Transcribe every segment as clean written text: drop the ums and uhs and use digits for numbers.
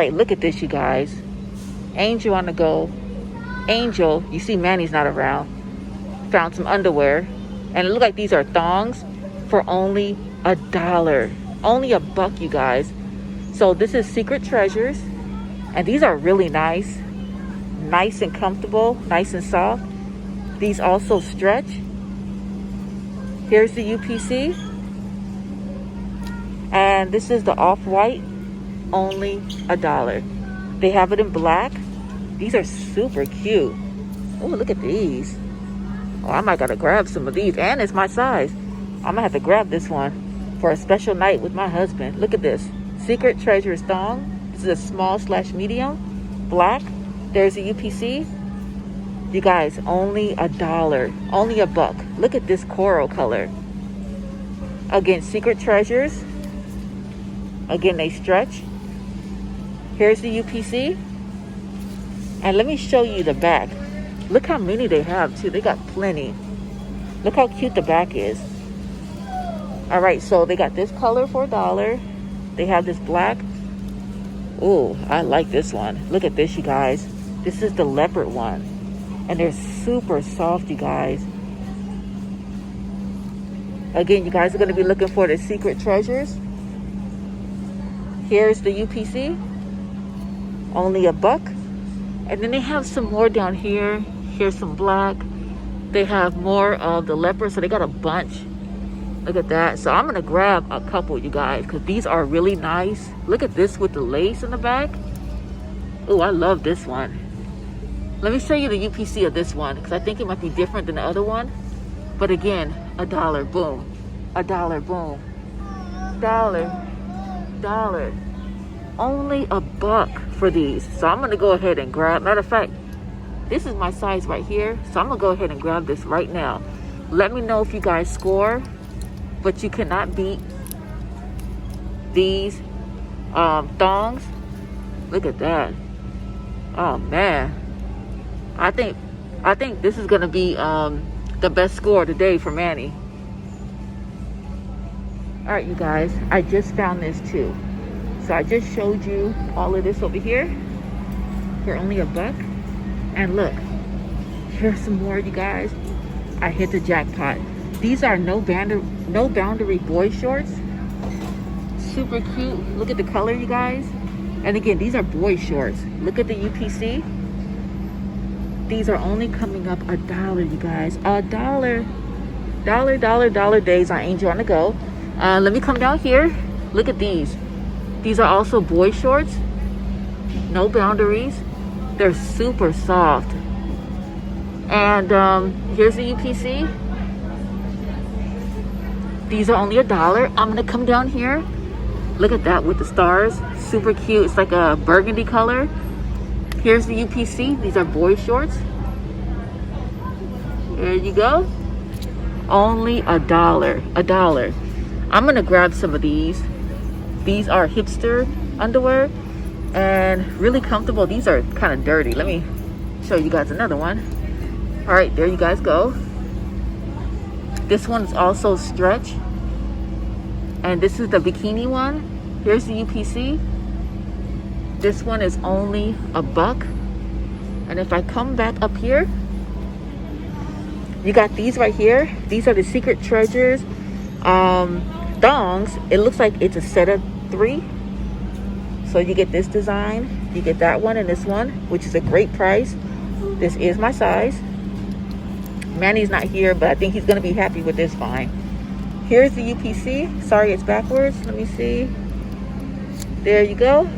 right, look at this, you guys. Angel on the go. Angel, you see Manny's not around. Found some underwear. And it looked like these are thongs for only $1. Only $1, you guys. So this is Secret Treasures. And these are really nice. Nice and comfortable. Nice and soft. These also stretch. Here's the UPC. And this is the off-white. Only $1. They have it in black. These are super cute. Oh, look at these. Oh, I might gotta grab some of these. And it's my size. I'm gonna have to grab this one for a special night with my husband. Look at this. Secret Treasures thong. This is a small/medium. Black. There's a UPC. You guys, only $1. Only $1. Look at this coral color. Again, Secret Treasures. Again, they stretch. Here's the UPC. And let me show you the back. Look how many they have too. They got plenty. Look how cute the back is. All right, so they got this color for $1. They have this black. Oh, I like this one. Look at this, you guys. This is the leopard one. And they're super soft, you guys. Again, you guys are going to be looking for the Secret Treasures. Here's the UPC. Only $1. And then they have some more down here. Here's some black. They have more of the leopard, so they got a bunch. Look at that. So I'm gonna grab a couple, you guys, because these are really nice. Look at this with the lace in the back. Oh, I love this one. Let me show you the UPC of this one, because I think it might be different than the other one. But again, $1, boom. $1, boom. $1. Only $1 for these. So I'm gonna go ahead and grab, matter of fact, this is my size right here. So I'm gonna go ahead and grab this right now. Let me know if you guys score, but you cannot beat these thongs. Look at that. Oh man. I think this is gonna be the best score today for Manny. All right, you guys, I just found this too. So I just showed you all of this over here for only $1. And look, here's some more, you guys. I hit the jackpot. These are no boundary boy shorts. Super cute. Look at the color, you guys. And again, these are boy shorts. Look at the UPC. These are only coming up $1, you guys. $1. Dollar days on Angel on the Go. Let me come down here. Look at these. These are also boy shorts. No boundaries. They're super soft. And here's the UPC. These are only $1. I'm gonna come down here. Look at that with the stars. Super cute. It's like a burgundy color. Here's the UPC. These are boy shorts. There you go. Only $1. I'm gonna grab some of these. These are hipster underwear and really comfortable. These are kind of dirty. Let me show you guys another one. All right, there you guys go. This one is also stretch. And this is the bikini one. Here's the UPC. This one is only $1. And if I come back up here, you got these right here. These are the Secret Treasures thongs. It looks like it's a set of 3. So you get this design, you get that one and this one, which is a great price. This is my size. Manny's not here, but I think he's gonna be happy with this find. Here's the UPC. Sorry, it's backwards. Let me see. There you go.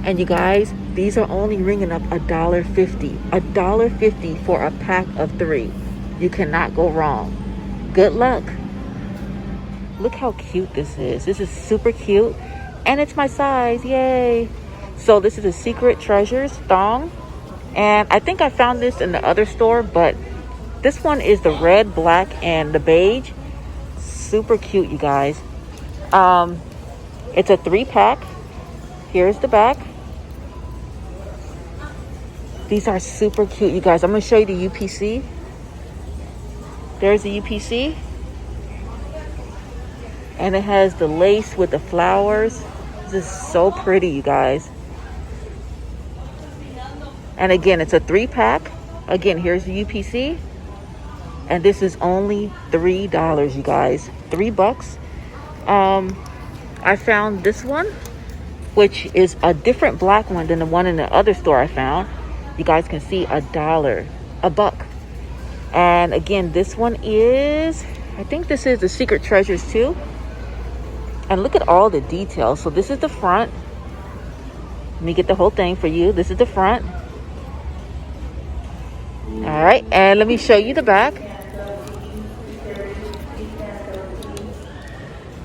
And you guys, these are only ringing up $1.50. $1.50 for a pack of 3. You cannot go wrong. Good luck. Look how cute this is. This is super cute. And it's my size. Yay. So this is a Secret Treasures thong. And I think I found this in the other store, but this one is the red, black, and the beige. Super cute, you guys. It's a 3-pack. Here's the back. These are super cute, you guys. I'm going to show you the UPC. There's the UPC. And it has the lace with the flowers. This is so pretty, you guys. And again, it's a 3-pack. Again, here's the UPC. And this is only $3, you guys. $3. I found this one, which is a different black one than the one in the other store I found. You guys can see $1, $1. And again, this one is, I think this is the Secret Treasures too. And look at all the details. So this is the front. Let me get the whole thing for you. This is the front. All right, and let me show you the back.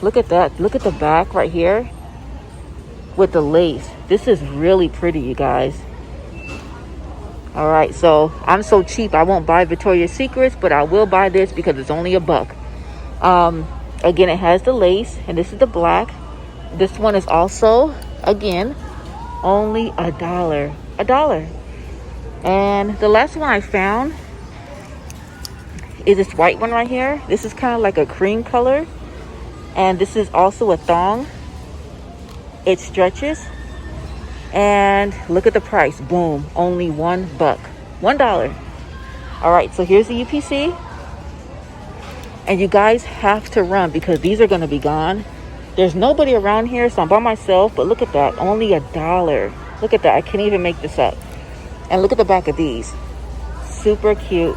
Look at that. Look at the back right here with the lace. This is really pretty, you guys. All right, so I'm so cheap I won't buy Victoria's Secrets, but I will buy this because it's only $1. Again, it has the lace, and this is the black. This one is also, again, only $1. $1. And the last one I found is this white one right here. This is kind of like a cream color, and this is also a thong. It stretches. And look at the price. Boom. Only $1. $1. All right. So here's the UPC. And you guys have to run because these are going to be gone. There's nobody around here, so I'm by myself. But look at that. Only $1. Look at that. I can't even make this up. And look at the back of these. Super cute.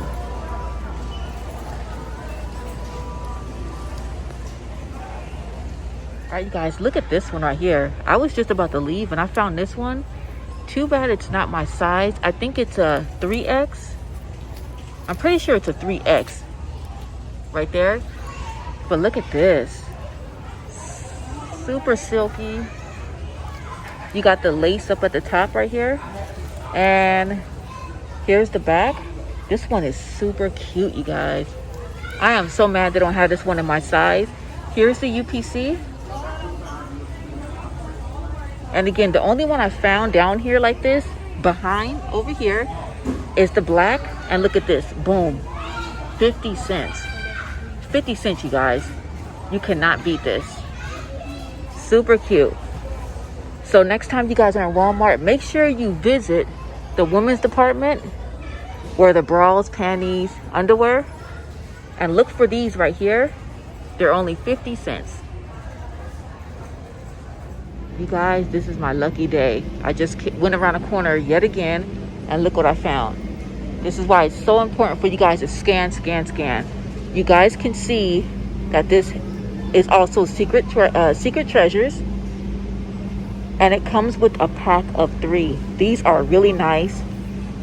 All right, you guys, look at this one right here. I was just about to leave and I found this one. Too bad it's not my size. I think it's a 3X. I'm pretty sure it's a 3X right there. But look at this. Super silky. You got the lace up at the top right here. And here's the back. This one is super cute, you guys. I am so mad they don't have this one in my size. Here's the UPC. And again, the only one I found down here like this, behind over here, is the black. And look at this. Boom. 50 cents. 50 cents, you guys. You cannot beat this. Super cute. So next time you guys are in Walmart, make sure you visit the women's department where the bras, panties, underwear. And look for these right here. They're only 50 cents. You guys, this is my lucky day. I just went around a corner yet again, and look what I found. This is why it's so important for you guys to scan, scan, scan. You guys can see that this is also Secret Treasures, and it comes with a pack of 3. These are really nice.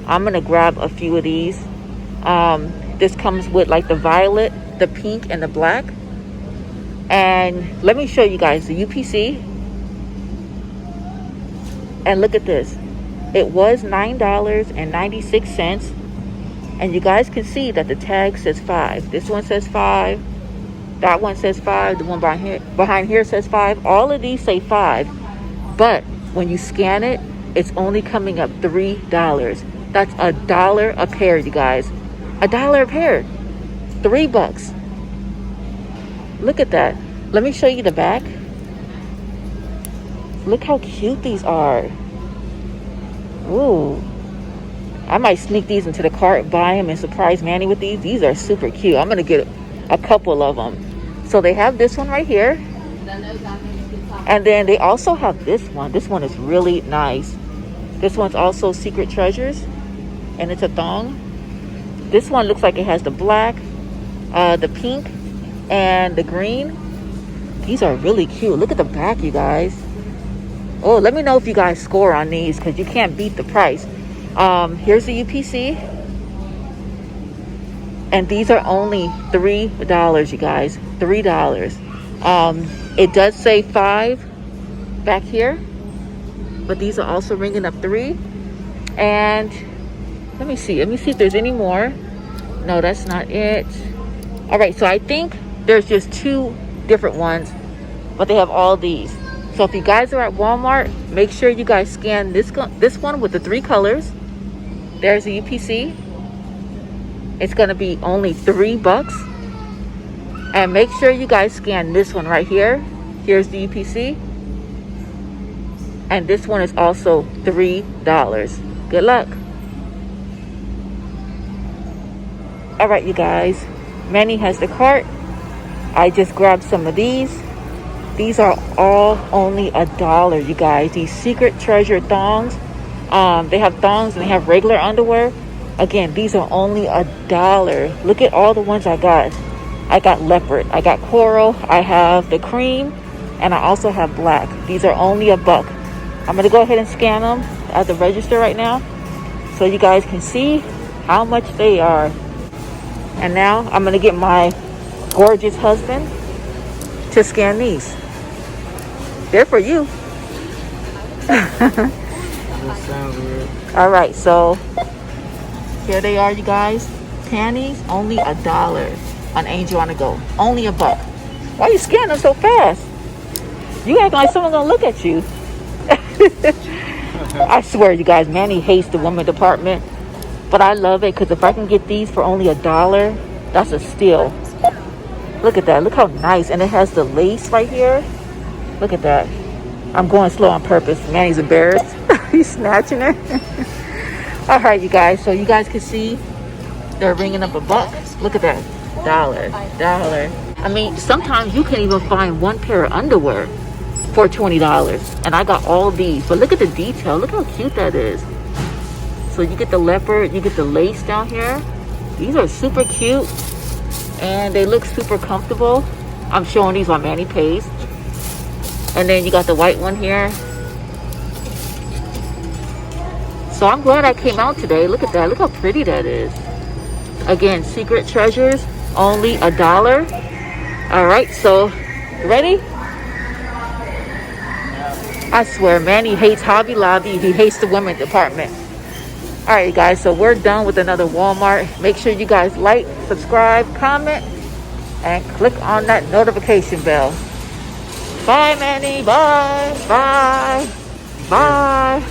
I'm gonna grab a few of these. This comes with like the violet, the pink, and the black. And let me show you guys the UPC. And look at this. It was $9.96. And you guys can see that the tag says 5. This one says 5. That one says 5. The one behind here says 5. All of these say 5. But when you scan it, it's only coming up $3. That's $1 a pair, you guys. $1 a pair. $3. Look at that. Let me show you the back. Look how cute these are. Ooh. I might sneak these into the cart, buy them, and surprise Manny with these. These are super cute. I'm going to get a couple of them. So they have this one right here. And then they also have this one. This one is really nice. This one's also Secret Treasures. And it's a thong. This one looks like it has the black, the pink, and the green. These are really cute. Look at the back, you guys. Oh, let me know if you guys score on these because you can't beat the price. Here's the UPC. And these are only $3, you guys. $3. It does say 5 back here. But these are also ringing up 3. And let me see. Let me see if there's any more. No, that's not it. All right, so I think there's just 2 different ones. But they have all these. So if you guys are at Walmart, make sure you guys scan this one with the 3 colors. There's the UPC. It's going to be only $3. And make sure you guys scan this one right here. Here's the UPC. And this one is also $3. Good luck. All right, you guys. Manny has the cart. I just grabbed some of these. These are all only $1, you guys. These Secret Treasure thongs. They have thongs and they have regular underwear. Again, these are only $1. Look at all the ones I got. I got leopard, I got coral, I have the cream, and I also have black. These are only $1. I'm gonna go ahead and scan them at the register right now so you guys can see how much they are. And now I'm gonna get my gorgeous husband to scan these. They're for you. That sounds weird. All right, so here they are, you guys. Panties, only $1 on Angel on the Go. Only $1. Why you scanning them so fast? You act like someone's gonna look at you. I swear, you guys, Manny hates the women department, but I love it because if I can get these for only $1, that's a steal. Look at that. Look how nice. And it has the lace right here. Look at that. I'm going slow on purpose. Manny's embarrassed. He's snatching it. All right, you guys. So you guys can see they're ringing up $1. Look at that. $1. I mean, sometimes you can't even find one pair of underwear for $20. And I got all these. But look at the detail. Look how cute that is. So you get the leopard. You get the lace down here. These are super cute. And they look super comfortable. I'm showing these on Manny Pays. And then you got the white one here. So I'm glad I came out today. Look at that. Look how pretty that is. Again, Secret Treasures, only $1. All right, so ready? I swear, Manny hates Hobby Lobby. He hates the women's department. All right, guys, so we're done with another Walmart. Make sure you guys like, subscribe, comment, and click on that notification bell. Bye, Manny. Bye. Bye. Bye.